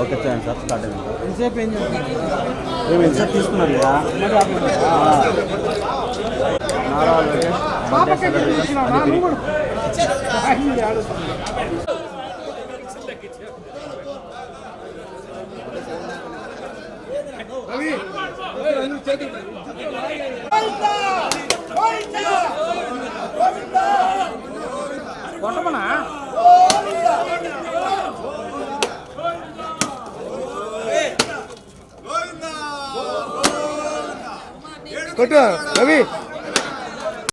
Okay చూడండి sir start అయింది. ఎంతసేపు ఏం చేస్తున్నాం ఎంతసేపు తీసుకున్నాను కొట్టమనా కొట్టు రవి.